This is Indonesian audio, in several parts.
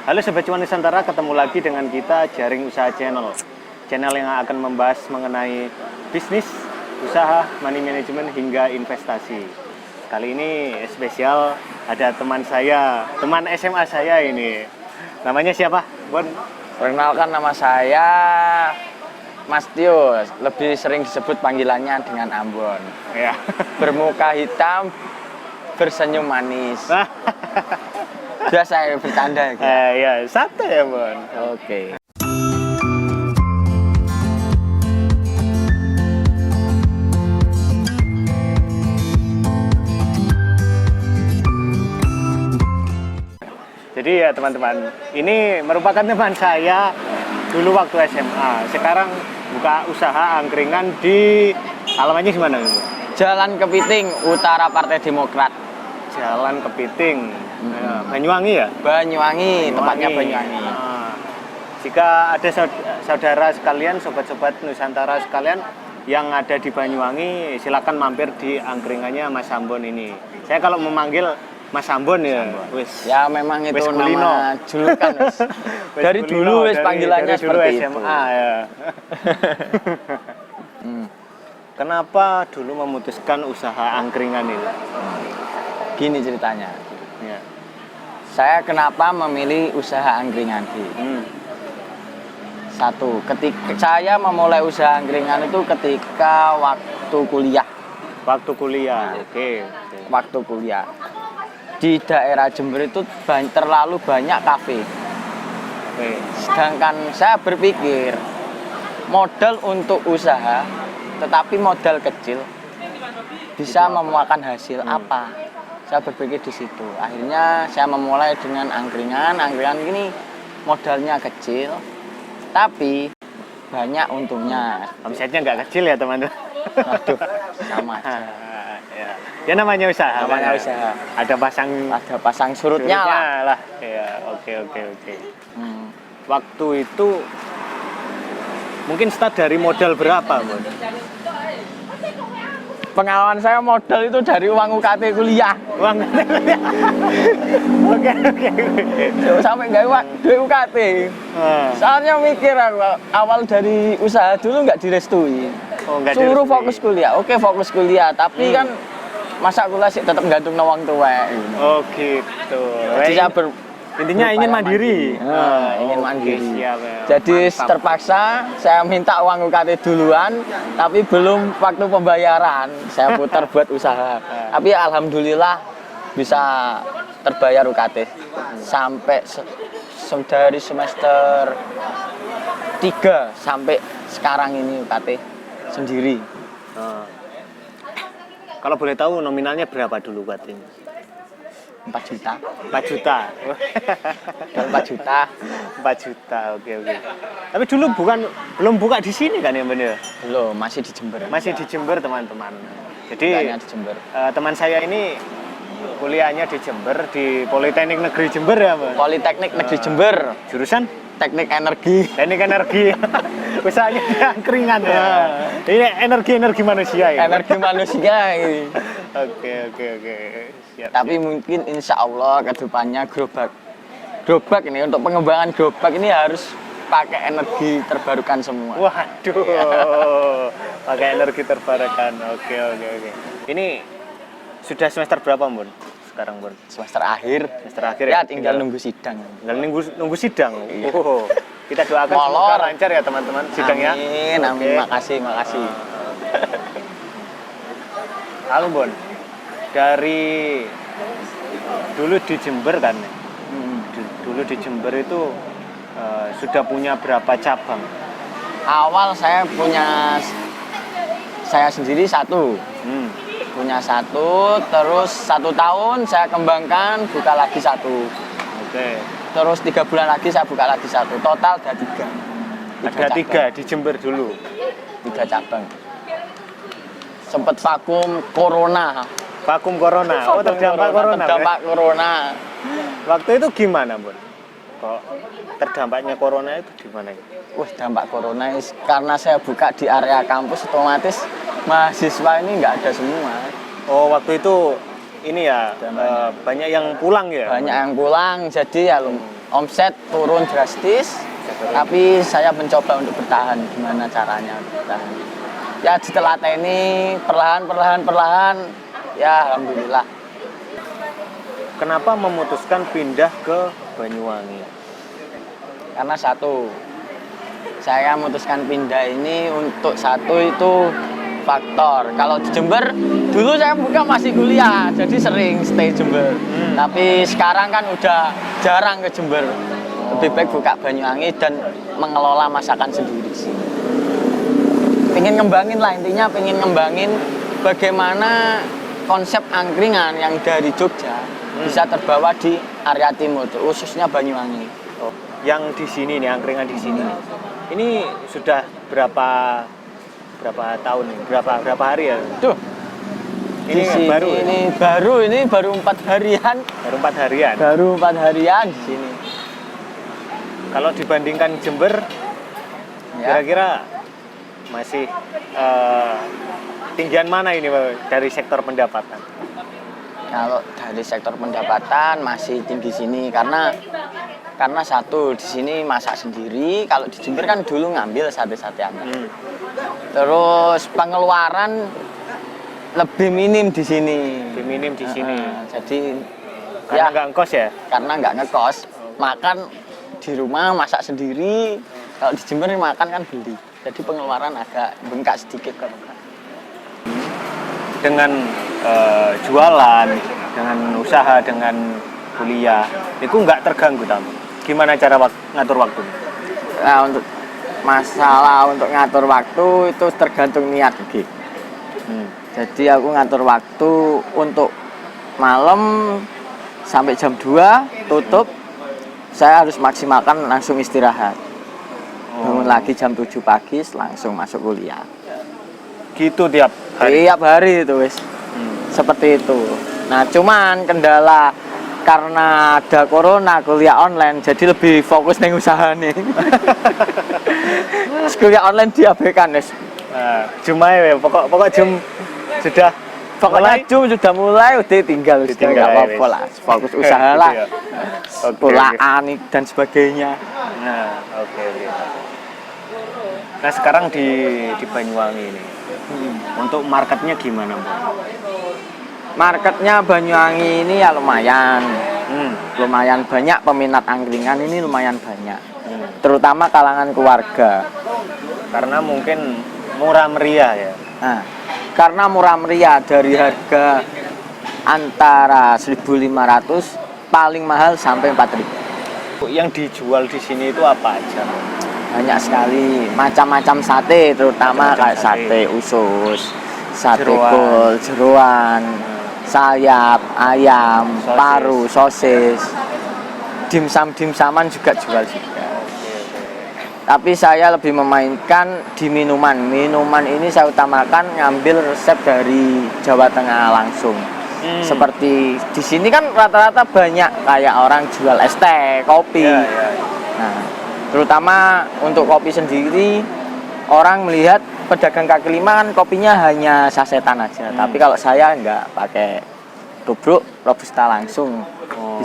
Halo Sobat Cuan Nusantara, ketemu lagi dengan kita Jaring Usaha Channel. Channel yang akan membahas mengenai bisnis, usaha, money management hingga investasi. Kali ini spesial ada teman saya, teman SMA saya ini. Namanya siapa, Bon? Perkenalkan, nama saya Mas Tio, lebih sering disebut panggilannya dengan Ambon. Ya. Bermuka hitam, bersenyum manis. Biasa ya bercanda ya. Ya, santai ya, Bon. Oke. Jadi ya teman-teman, ini merupakan teman saya dulu waktu SMA. Sekarang buka usaha angkringan di alamannya gimana? Jalan Kepiting, Utara Partai Demokrat. Jalan Kepiting, Banyuwangi ya? Banyuwangi, tempatnya Banyuwangi. Nah, jika ada saudara sekalian, sobat-sobat Nusantara sekalian yang ada di Banyuwangi, silakan mampir di angkringannya Mas Ambon ini. Saya kalau memanggil Mas Ambon ya, wis. Ya memang itu nama julukan. Dari dulu wis panggilannya dari dulu seperti SMA itu. ya. Kenapa dulu memutuskan usaha angkringan ini? Gini ceritanya. Ya. Saya kenapa memilih usaha angkringan? Satu, ketika saya memulai usaha angkringan itu ketika waktu kuliah. Waktu kuliah, oke. Waktu kuliah. Di daerah Jember itu terlalu banyak kafe. Sedangkan saya berpikir modal untuk usaha, tetapi modal kecil bisa memakan hasil apa? Saya berpikir di situ. Akhirnya saya memulai dengan angkringan. Angkringan ini modalnya kecil, tapi banyak untungnya. Omsetnya nggak kecil ya teman-teman. Aduh, sama aja. Ya namanya usaha. Namanya usaha. Ada pasang surutnya lah. Ya, oke. Waktu itu mungkin start dari modal berapa, Bun? Pengalaman saya modal itu dari uang UKT kuliah. Uang kuliah. Oke. Sampai nggak duit UKT. Soalnya mikir aku awal dari usaha dulu nggak direstui. Suruh fokus kuliah. Oke, fokus kuliah, tapi kan masa kuliah sih tetap gantung uang tua. Oh gitu. Jadi intinya ingin mandiri. Ingin mandiri. Siap, ya. Jadi terpaksa saya minta uang UKT duluan, tapi belum waktu pembayaran. Saya putar buat usaha. Tapi alhamdulillah bisa terbayar UKT sampai dari semester 3 sampai sekarang ini UKT sendiri. Kalau boleh tahu nominalnya berapa dulu UKT-nya? 4 juta. 4 juta. Dan 4 juta. 4 juta. Oke. Tapi dulu belum buka di sini kan ya, bener? Belum, masih di Jember. Masih di Jember, teman-teman. Jadi di Jember. Teman saya ini kuliahnya di Jember, di Politeknik Negeri Jember ya, Mbak? Politeknik Negeri Jember. Jurusan Teknik Energi. Teknik Energi. Usahanya di angkringan ya. Ini energi manusia ya. Energi manusia ini. Oke. Siap. Tapi mungkin insya Allah ke depannya gerobak ini untuk pengembangan gerobak ini harus pakai energi terbarukan semua. Waduh, pakai energi terbarukan. Oke. Ini sudah semester berapa, Bun? Sekarang, Bun? Semester akhir. Ya, tinggal nunggu sidang. Tinggal nunggu sidang. Iya. Kita doakan semoga lancar ya, teman-teman, sidangnya. Amin. Makasih. Halo, Bun. Dari dulu di Jember kan, dulu di Jember itu sudah punya berapa cabang? Awal saya sendiri satu, punya satu, terus 1 tahun saya kembangkan, buka lagi satu. Oke. Terus 3 bulan lagi saya buka lagi satu, total ada 3. Ada 3 di Jember dulu. 3 cabang. Sempat vakum corona. Oh, terdampak corona. Waktu itu gimana, Bun? Kok terdampaknya corona itu gimana? Wah, dampak corona karena saya buka di area kampus, otomatis mahasiswa ini nggak ada semua. Oh, waktu itu ini ya banyak yang pulang ya? Banyak yang pulang, jadi ya omset turun drastis, tapi saya mencoba untuk bertahan. Gimana caranya untuk bertahan? Ya ditelateni perlahan, ya alhamdulillah. Kenapa memutuskan pindah ke Banyuwangi? Karena satu, saya memutuskan pindah ini untuk satu itu faktor. Kalau di Jember, dulu saya buka masih kuliah, jadi sering stay Jember. Tapi sekarang kan udah jarang ke Jember. Lebih baik buka Banyuwangi dan mengelola masakan sendiri sih. Pengen ngembangin lah, intinya pengen ngembangin bagaimana konsep angkringan yang dari Jogja bisa terbawa di area timur, khususnya Banyuwangi. Oh, yang di sini nih, angkringan di sini. Ini sudah berapa tahun nih? Berapa hari ya? Tuh. Ini baru. Ini baru 4 harian. Baru 4 harian. Baru 4 harian di sini. Kalau dibandingkan Jember, Ya. kira-kira masih tinggian mana ini Pak, dari sektor pendapatan? Kalau dari sektor pendapatan masih tinggi sini karena satu di sini masak sendiri. Kalau di Jember kan dulu ngambil sate-satean. Terus pengeluaran lebih minim di sini. Lebih minim di sini. Jadi Karena nggak ngekos ya? karena nggak ngekos, makan di rumah masak sendiri. Kalau di Jember makan kan beli. Jadi pengeluaran agak bengkak sedikit kan. Dengan jualan, dengan usaha, dengan kuliah, itu nggak terganggu tamu. Gimana cara ngatur waktu? Nah, untuk masalah untuk ngatur waktu itu tergantung niat gitu. Jadi aku ngatur waktu untuk malam sampai jam 2 tutup. Saya harus maksimalkan langsung istirahat. Bangun lagi jam 7 pagi langsung masuk kuliah. Gitu tiap hari? Tiap hari itu wis. Seperti itu. Nah, cuman kendala karena ada corona, kuliah online, jadi lebih fokus ning usaha nih. Kuliah online diabaikan wis. Nah, cuma ya pokok jam sudah Pokoknya Jum sudah mulai, udah tinggal nggak apa-apa lah, fokus usaha lah, Gitu ya? sekolahan dan sebagainya. Nah, oke. Nah, sekarang di Banyuwangi ini, untuk marketnya gimana, Bu? Marketnya Banyuwangi ini ya lumayan, lumayan banyak peminat angkringan ini lumayan banyak, terutama kalangan keluarga. Karena mungkin murah meriah ya. Nah, karena murah meriah dari harga antara 1.500 paling mahal sampai 4.000. Yang dijual di sini itu apa aja? Banyak sekali macam-macam sate, terutama kayak sate usus, sate kol, jeroan, sayap, ayam, paru, sosis, dimsum-dimsaman juga jual juga. Tapi saya lebih memainkan di minuman. Minuman ini saya utamakan ngambil resep dari Jawa Tengah langsung. Seperti di sini kan rata-rata banyak kayak orang jual es teh, kopi. Nah, terutama untuk kopi sendiri, orang melihat pedagang kaki lima kan kopinya hanya sasetan aja. Tapi kalau saya nggak pakai tubruk, robusta langsung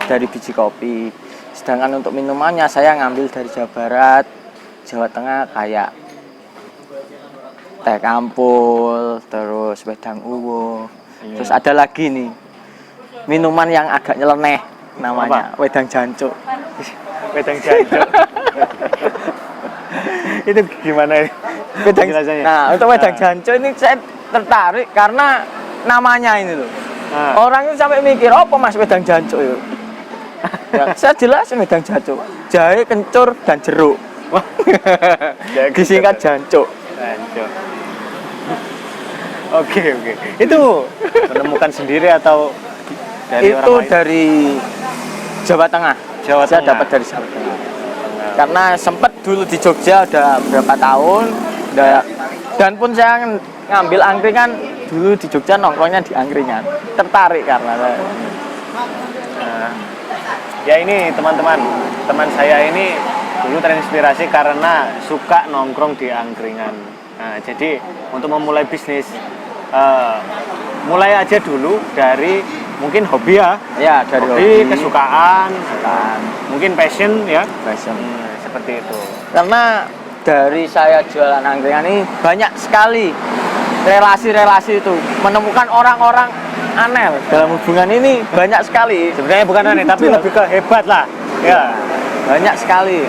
dari biji kopi. Sedangkan untuk minumannya saya ngambil dari Jawa Barat, Jawa Tengah kayak teh kampul, terus wedang uwo, terus ada lagi nih minuman yang agak nyeleneh namanya wedang jancuk. Wedang jancuk. Itu gimana ini? Wedang. Nah, untuk wedang jancuk ini saya tertarik karena namanya ini loh. Orang itu sampai mikir, apa Mas wedang jancuk itu? Ya, saya jelasin wedang jancuk, jahe, kencur, dan jeruk. Disingkat jancuk. Oke. Itu menemukan sendiri atau dari itu orang lain? dari Jawa Tengah. Saya dapat dari Jawa Tengah. Karena sempat dulu di Jogja udah berapa tahun, dan pun saya ngambil angkringan dulu di Jogja, nongkrongnya di angkringan. Tertarik karena ya ini teman saya ini dulu terinspirasi karena suka nongkrong di angkringan. Nah, jadi untuk memulai bisnis, mulai aja dulu dari mungkin hobi ya. Ya, dari Hobi, kesukaan, kan mungkin passion ya. fashion. Seperti itu. Karena dari saya jualan angkringan ini banyak sekali relasi-relasi itu, menemukan orang-orang aneh dalam hubungan ini banyak sekali. Sebenarnya bukan aneh, tapi lebih ke hebat lah. Ya. Banyak sekali.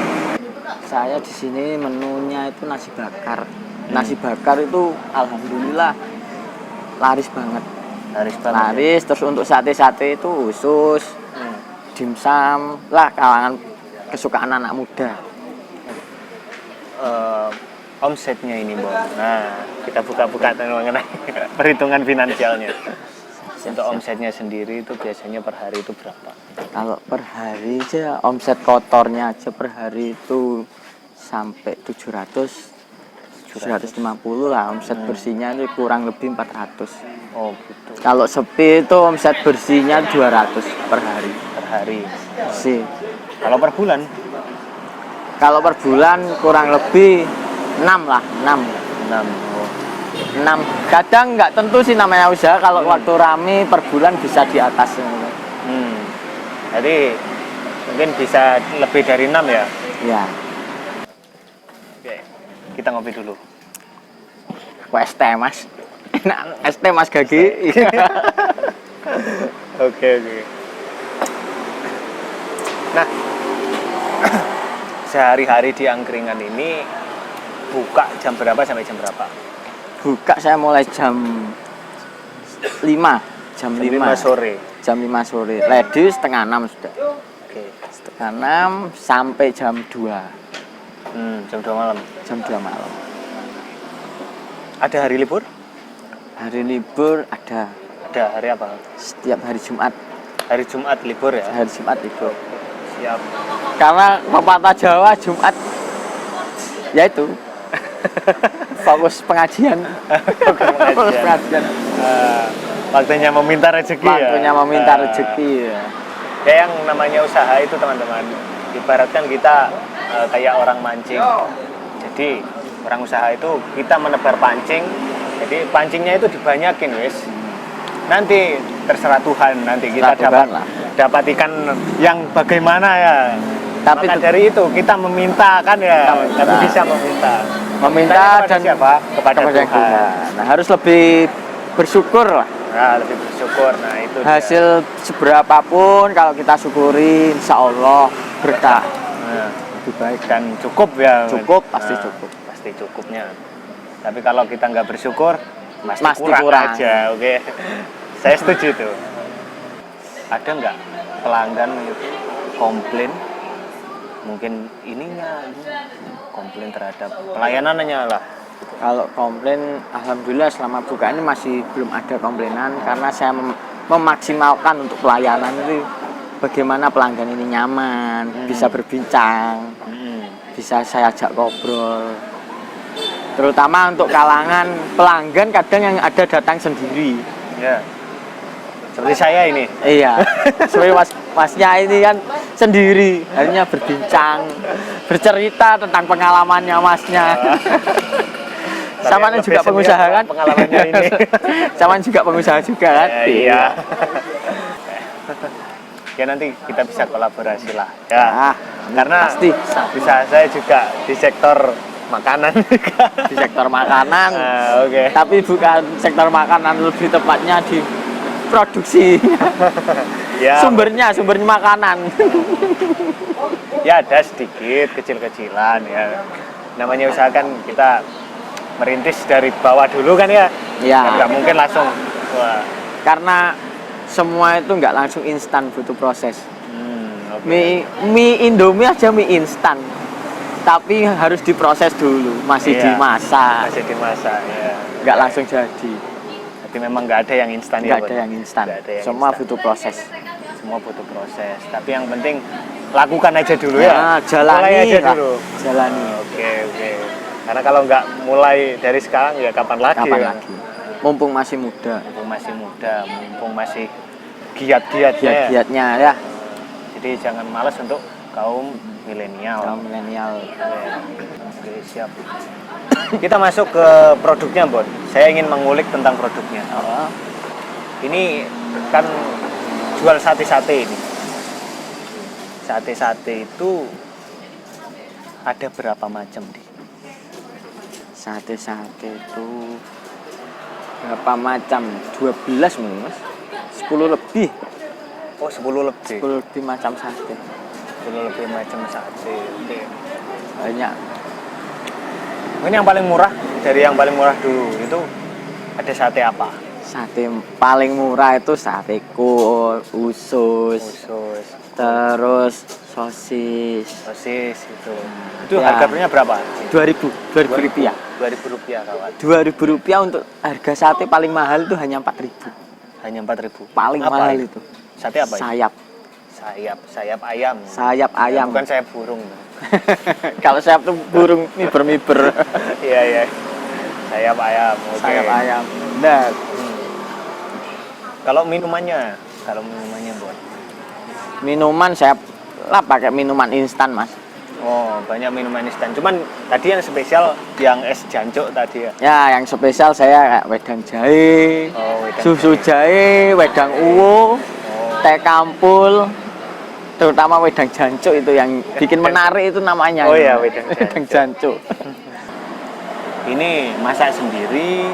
Saya di sini menunya itu nasi bakar. Nasi bakar itu alhamdulillah laris banget. Laris banget. Laris, terus untuk sate-sate itu usus, dimsum, lah kalangan kesukaan anak muda. Omsetnya ini, Bon. Nah, kita buka-buka mengenai perhitungan finansialnya. Untuk omsetnya sendiri itu biasanya per hari itu berapa? Kalau per hari aja omset kotornya aja per hari itu sampai 750 lah, omset bersihnya itu kurang lebih 400. Oh, gitu. Kalau sepi itu omset bersihnya 200 per hari. Per hari. Sih. Kalau per bulan? Kalau per bulan kurang lebih 6 lah, 6. 6. 6. Kadang nggak tentu sih namanya usaha, kalau waktu rame per bulan bisa di atas. Jadi mungkin bisa lebih dari 6 ya? Ya. Oke, kita ngopi dulu. Aku es teh mas. Enak es teh mas Gagi. Oke. Nah, sehari-hari di angkringan ini buka jam berapa sampai jam berapa? Buka saya mulai jam 5. Jam 5 sore. Jam 5 sore. Ready setengah 6 sudah. Oke. Setengah 6 sampai jam 2. Jam 2 malam. Jam 2 malam. Ada hari libur? Hari libur ada. Ada hari apa? Setiap hari Jumat. Hari Jumat libur ya? Hari Jumat libur. Siap. Karena pepatah Jawa Jumat yaitu fokus pengajian. Fokus pengajian. Waktunya meminta rezeki ya. Waktunya meminta rezeki ya. Ya yang namanya usaha itu teman-teman. Ibaratkan kita kayak orang mancing. Jadi orang usaha itu kita menebar pancing. Jadi pancingnya itu dibanyakin wis. Nanti terserah Tuhan, nanti kita dapat ikan yang bagaimana ya. Tapi maka dari itu kita meminta kan ya, kami bisa meminta dan siapa? Kepada Tuhan. Nah, harus lebih bersyukur lah. Nah, lebih bersyukur. Nah, itu hasil dia. Seberapapun kalau kita syukuri, insya Allah berkah. Nah, lebih baik dan cukup ya. Cukup, pasti cukup. Pasti cukupnya. Tapi kalau kita nggak bersyukur, pasti kurang aja. Oke. Saya setuju tuh. Ada nggak pelanggan komplain? Mungkin ininya komplain terhadap pelayanannya lah. Kalau komplain, alhamdulillah selama buka ini masih belum ada komplainan karena saya memaksimalkan untuk pelayanan itu bagaimana pelanggan ini nyaman, bisa berbincang, bisa saya ajak ngobrol. Terutama untuk kalangan pelanggan kadang yang ada datang sendiri. Ya. Seperti saya ini. Iya. Seperti masnya ini kan sendiri, akhirnya berbincang, bercerita tentang pengalamannya masnya. Sama juga pengusaha kan? Pengalamannya ini. Sama juga pengusaha juga kan? Iya. Ya nanti kita bisa kolaborasi lah. Ya. Karena pasti bisa saya juga di sektor makanan juga. Di sektor makanan. Oke. Tapi bukan sektor makanan, lebih tepatnya di produksi. Ya. Sumbernya makanan. Ya ada sedikit kecil-kecilan ya. Namanya usaha kan kita merintis dari bawah dulu kan ya. Iya. Nggak mungkin langsung. Wah. Karena semua itu nggak langsung instan, butuh proses. Okay. Mie Indomie aja mie instan, tapi harus diproses dulu, masih dimasak. Masih dimasak ya. Nggak langsung jadi. Jadi memang nggak ada yang instan ya. Nggak ada yang instan. Semua butuh proses. Semua butuh proses. Tapi yang penting lakukan aja dulu ya. Nah, jalani mulai aja lah. dulu. Jalani. Oke. Karena kalau nggak mulai dari sekarang ya kapan lagi? Lagi? Mumpung masih muda. Mumpung masih giat-giatnya. Giat-giatnya ya. Jadi jangan malas untuk kaum milenial. Oke, siap. Kita masuk ke produknya, Bon. Saya ingin mengulik tentang produknya. Ini kan jual sate-sate ini. Sate-sate itu ada berapa macam, Di? Sate-sate itu berapa macam? 12 mungkin, Mas. 10 lebih. Oh, 10 lebih. 10 lebih macam sate. 10 lebih macam sate. Oke. Banyak. Ini yang paling murah, dari yang paling murah dulu itu ada sate apa? Sate paling murah itu sate kol, usus, terus sosis. Sosis itu. Itu Ya. harganya berapa? 2.000 rupiah. 2.000 rupiah, kawan. 2.000 rupiah untuk harga sate paling mahal itu hanya 4.000. Hanya 4.000. Paling Apa mahal ini? itu. Sate apa? Ini? Sayap. Sayap ayam. Sayap ayam. Bukan sayap burung. Kalau sayap tuh burung miber-miber. Iya, iya. Sayap ayam. Oke. Sayap ayam. Nah, Kalau minumannya buat. minuman saya lah pakai minuman instan, Mas. Oh, banyak minuman instan. Cuman tadi yang spesial yang es jancuk tadi ya. Ya, yang spesial saya kayak wedang jahe, Oh, wedang susu jahe, wedang uwo, teh kampul, terutama wedang jancuk itu yang bikin menarik itu namanya. Oh iya, wedang wedang jancuk. Ini masak sendiri,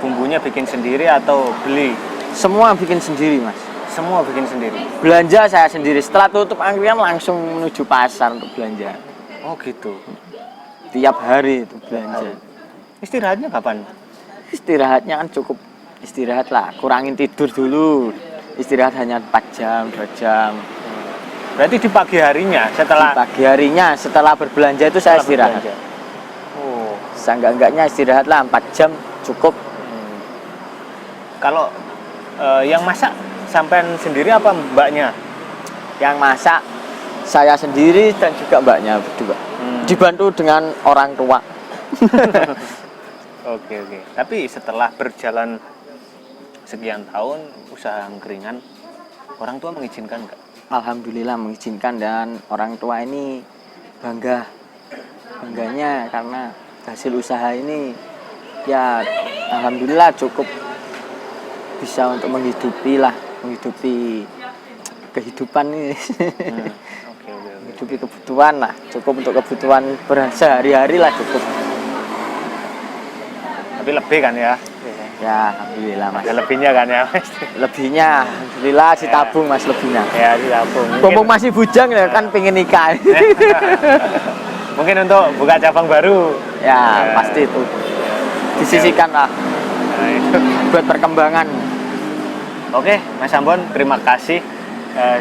bumbunya bikin sendiri atau beli? Semua bikin sendiri, Mas. Semua bikin sendiri. Belanja saya sendiri. Setelah tutup angkringan langsung menuju pasar untuk belanja. Oh gitu. Tiap hari itu belanja. Istirahatnya kapan? Istirahatnya kan cukup istirahat lah. Kurangin tidur dulu. Istirahat hanya 4 jam, 2 jam. Berarti di pagi harinya Di setelah pagi harinya setelah berbelanja itu saya istirahat. berbelanja. Oh. Seenggak-enggaknya istirahat lah 4 jam cukup. Kalau yang masak sampean sendiri apa mbaknya? Yang masak saya sendiri dan juga mbaknya berdua. Dibantu dengan orang tua. Oke. Tapi setelah berjalan sekian tahun usaha angkringan, orang tua mengizinkan nggak? Alhamdulillah mengizinkan dan orang tua ini bangganya karena hasil usaha ini ya alhamdulillah cukup bisa untuk menghidupi kehidupan ini. Oke. Menghidupi kebutuhan lah, cukup untuk kebutuhan sehari-hari lah cukup. Tapi lebih kan ya? Ya alhamdulillah, Mas. Ada lebihnya kan ya? Lebihnya alhamdulillah ditabung, Mas, lebihnya. Ya, ditabung. Mumpung masih bujang ya kan pengen nikah. Mungkin untuk buka cabang baru. Ya, pasti itu. Disisihkan lah Nah, itu. buat perkembangan. Oke, Mas Ambon, terima kasih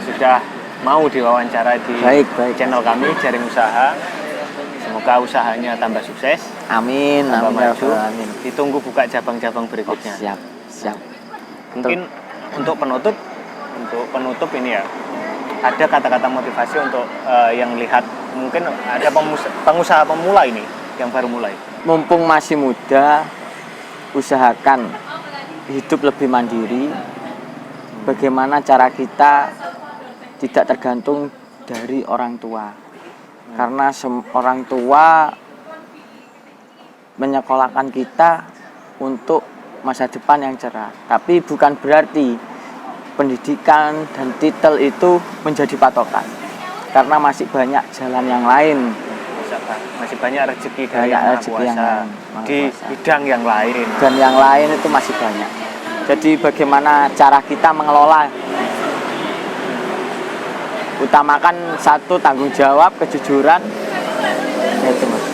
sudah mau diwawancara di Baik. channel kami Jaring Usaha. Semoga usahanya tambah sukses, Amin, tambah amin, ya maju. Rabbal alamin. Ditunggu buka cabang-cabang Oh, berikutnya. siap. Mungkin untuk penutup ini ya, ada kata-kata motivasi untuk yang lihat mungkin ada pengusaha pemula ini yang baru mulai. Mumpung masih muda, usahakan hidup lebih mandiri. Bagaimana cara kita tidak tergantung dari orang tua. Karena orang tua menyekolahkan kita untuk masa depan yang cerah. Tapi bukan berarti pendidikan dan titel itu menjadi patokan. Karena masih banyak jalan yang lain. Masih banyak rezeki dari Banyak Yang Maha rezeki yang Kuasa lain, Maha di Kuasa. bidang yang lain. Dan yang lain itu masih banyak. Jadi bagaimana cara kita mengelola? Utamakan satu, tanggung jawab, kejujuran. Itu, Mas.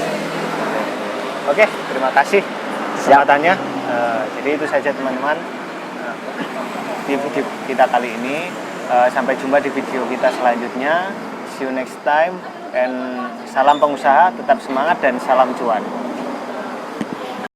Oke, terima kasih kesempatannya. Jadi itu saja teman-teman di video kita kali ini. Sampai jumpa di video kita selanjutnya. See you next time. And salam pengusaha, tetap semangat dan salam cuan.